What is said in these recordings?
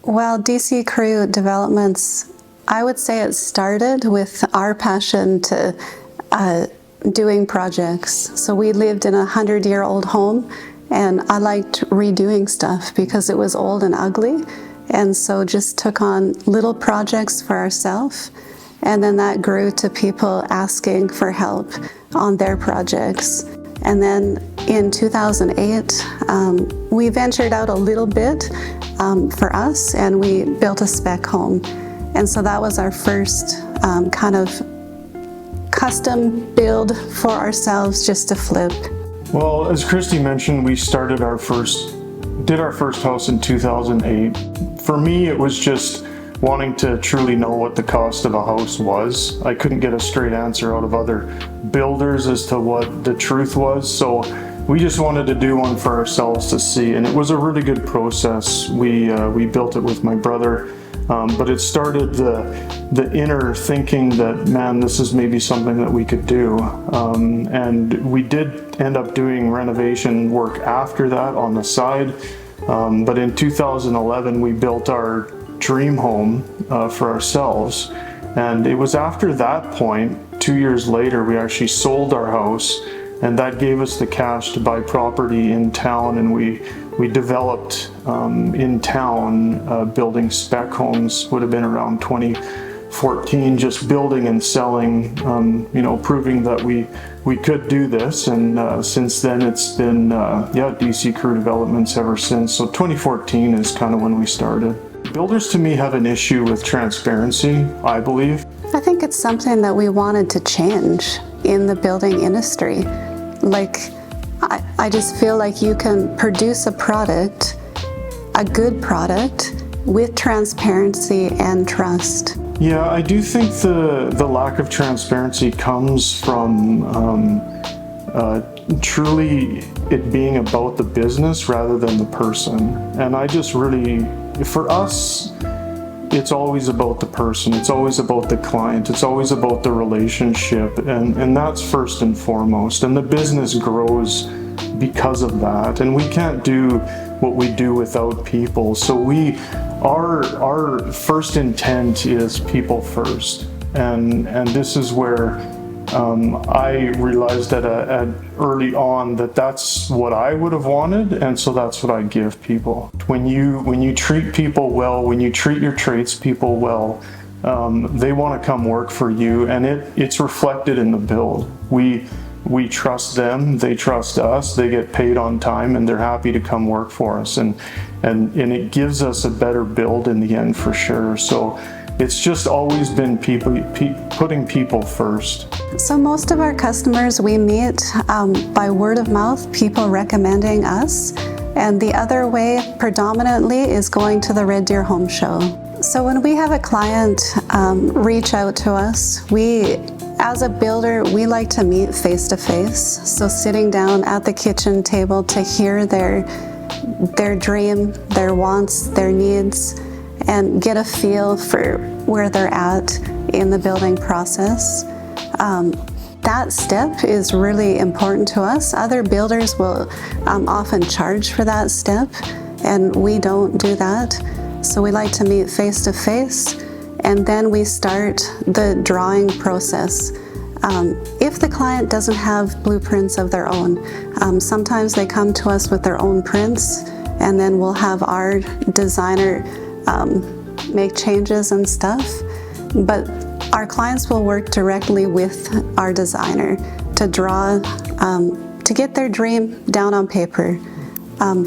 Well, DC Crew Developments, I would say it started with our passion to doing projects. So we lived in a 100-year-old home, and I liked redoing stuff because it was old and ugly. And so just took on little projects for ourselves. And then that grew to people asking for help on their projects. And then in 2008, we ventured out a little bit for us, and we built a spec home. And so that was our first kind of custom build for ourselves just to flip. Well, as Christy mentioned, we did our first house in 2008. For me, it was just wanting to truly know what the cost of a house was. I couldn't get a straight answer out of other builders as to what the truth was, so we just wanted to do one for ourselves to see, and it was a really good process. We built it with my brother, but it started the inner thinking that, man, this is maybe something that we could do, and we did end up doing renovation work after that on the side, but in 2011 we built our dream home for ourselves, and it was after that point, 2 years later, we actually sold our house, and that gave us the cash to buy property in town, and we developed in town building spec homes. Would have been around 2014, just building and selling, proving that we could do this, and since then it's been DC Crew Developments ever since. So 2014 is kind of when we started. Builders to me have an issue with transparency, I believe. I think it's something that we wanted to change in the building industry. Like, I just feel like you can produce a product, a good product, with transparency and trust. Yeah, I do think the lack of transparency comes from truly it being about the business rather than the person. And I just really, for us, it's always about the person, it's always about the client, it's always about the relationship, and that's first and foremost. And the business grows because of that, and we can't do what we do without people. So our first intent is people first, and this is where I realized at early on that that's what I would have wanted, and so that's what I give people. When you treat people well, when you treat your tradespeople well, they want to come work for you, and it's reflected in the build. We trust them, they trust us, they get paid on time, and they're happy to come work for us, and it gives us a better build in the end for sure. So it's just always been putting people first. So most of our customers we meet by word of mouth, people recommending us, and the other way predominantly is going to the Red Deer Home Show. So when we have a client reach out to us, as a builder, we like to meet face to face. So sitting down at the kitchen table to hear their dream, their wants, their needs, and get a feel for where they're at in the building process. That step is really important to us. Other builders will often charge for that step, and we don't do that. So we like to meet face to face, and then we start the drawing process. If the client doesn't have blueprints of their own, sometimes they come to us with their own prints, and then we'll have our designer make changes and stuff. But our clients will work directly with our designer to draw, to get their dream down on paper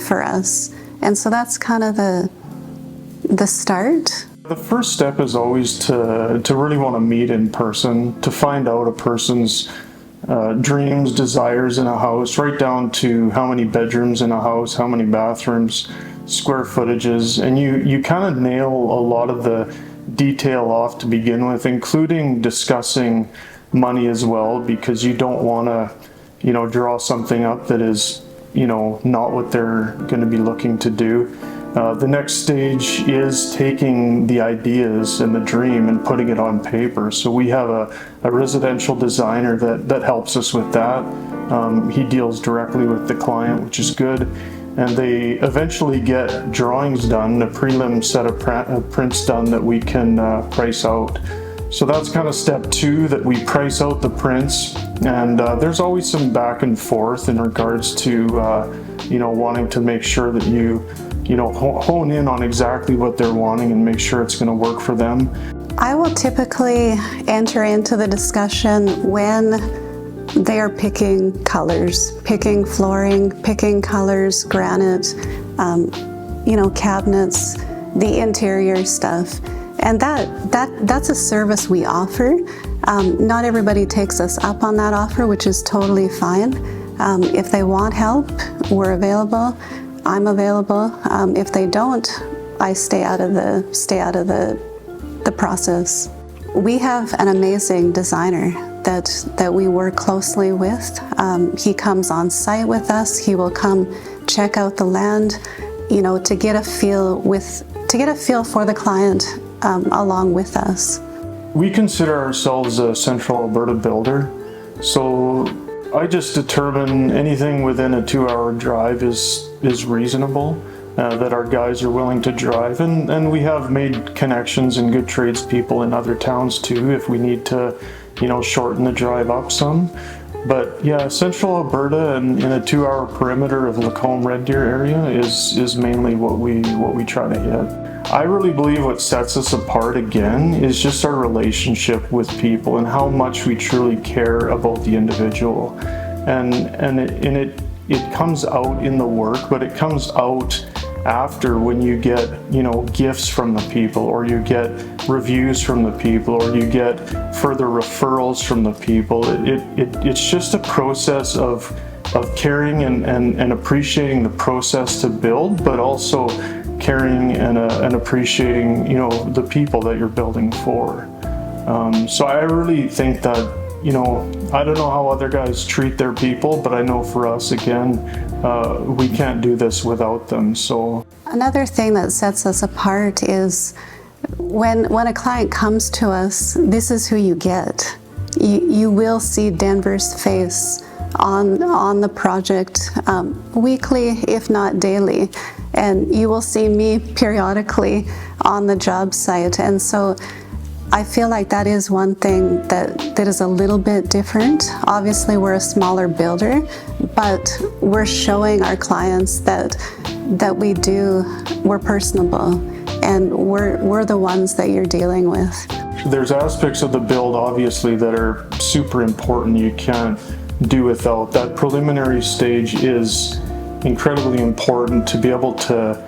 for us. And so that's kind of the start. The first step is always to really want to meet in person, to find out a person's dreams, desires in a house, right down to how many bedrooms in a house, how many bathrooms, square footages, and you kind of nail a lot of the detail off to begin with, including discussing money as well, because you don't want to, draw something up that is, not what they're going to be looking to do. The next stage is taking the ideas and the dream and putting it on paper. So we have a residential designer that helps us with that. He deals directly with the client, which is good. and they eventually get drawings done, a prelim set of prints done that we can price out. So that's kind of step 2, that we price out the prints, and there's always some back and forth in regards to wanting to make sure that you hone in on exactly what they're wanting and make sure it's going to work for them. I will typically enter into the discussion when they are picking colors, picking flooring, picking colors, granite, cabinets, the interior stuff. And that's a service we offer. Not everybody takes us up on that offer, which is totally fine. If they want help, we're available. I'm available. If they don't, I stay out of the process. We have an amazing designer that we work closely with. He comes on site with us. He will come check out the land, to get a feel for the client along with us. We consider ourselves a Central Alberta builder, so I just determine anything within a 2-hour drive is reasonable, that our guys are willing to drive, and we have made connections and good tradespeople in other towns too if we need to shorten the drive up some. But yeah, Central Alberta and in a 2-hour perimeter of Lacombe Red Deer area is mainly what we try to hit. I really believe what sets us apart again is just our relationship with people and how much we truly care about the individual. And it comes out in the work, but it comes out after, when you get gifts from the people, or you get reviews from the people, or you get further referrals from the people. It's just a process of caring and appreciating the process to build, but also caring and appreciating the people that you're building for. So I really think that I don't know how other guys treat their people, but I know for us, again, we can't do this without them. So another thing that sets us apart is when a client comes to us, this is who you get. You will see Denver's face on the project weekly, if not daily, and you will see me periodically on the job site. And so I feel like that is one thing that is a little bit different. Obviously, we're a smaller builder, but we're showing our clients that we're personable, and we're the ones that you're dealing with. There's aspects of the build, obviously, that are super important you can't do without. That preliminary stage is incredibly important to be able to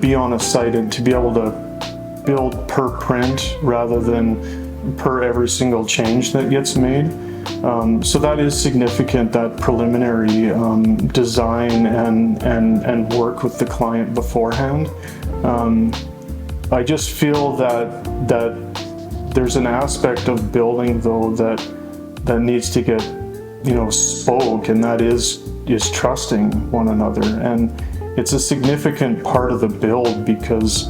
be on a site and to be able to build per print rather than per every single change that gets made. So that is significant, that preliminary design and work with the client beforehand. I just feel that there's an aspect of building, though, that needs to get spoke, and that is trusting one another. And it's a significant part of the build because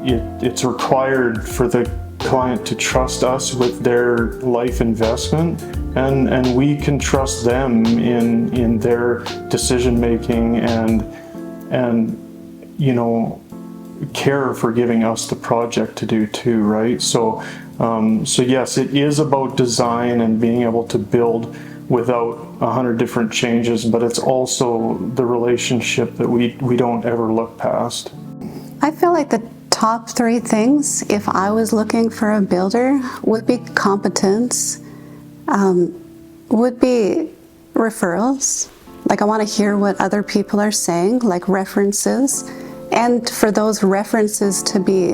it's required for the client to trust us with their life investment, and we can trust them in their decision making and care for giving us the project to do too, right? So yes, it is about design and being able to build without 100 different changes, but it's also the relationship that we don't ever look past. I feel like the top 3 things, if I was looking for a builder, would be competence, would be referrals. Like, I want to hear what other people are saying, like references, and for those references to be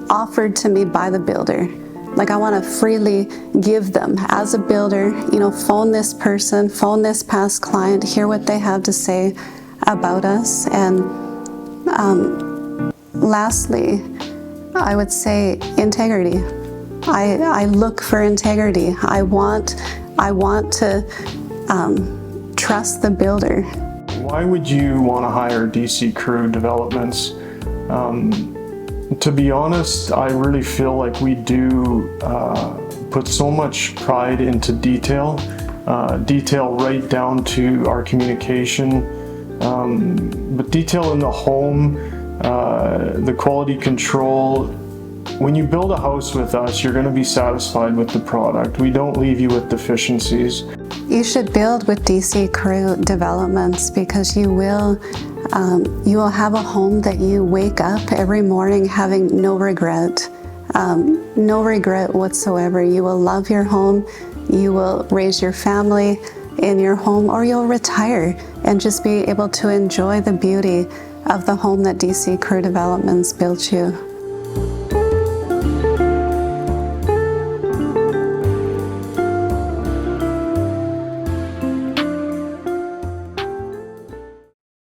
offered to me by the builder. Like, I want to freely give them as a builder, phone this person, phone this past client, hear what they have to say about us. And lastly, I would say integrity. I look for integrity. I want to trust the builder. Why would you want to hire DC Crew Developments? To be honest, I really feel like we do put so much pride into detail right down to our communication, But detail in the home, the quality control. When you build a house with us, you're going to be satisfied with the product. We don't leave you with deficiencies. You should build with DC Crew Developments because you will have a home that you wake up every morning having no regret whatsoever. You will love your home, you will raise your family in your home, or you'll retire and just be able to enjoy the beauty of the home that DC Crew Developments built you.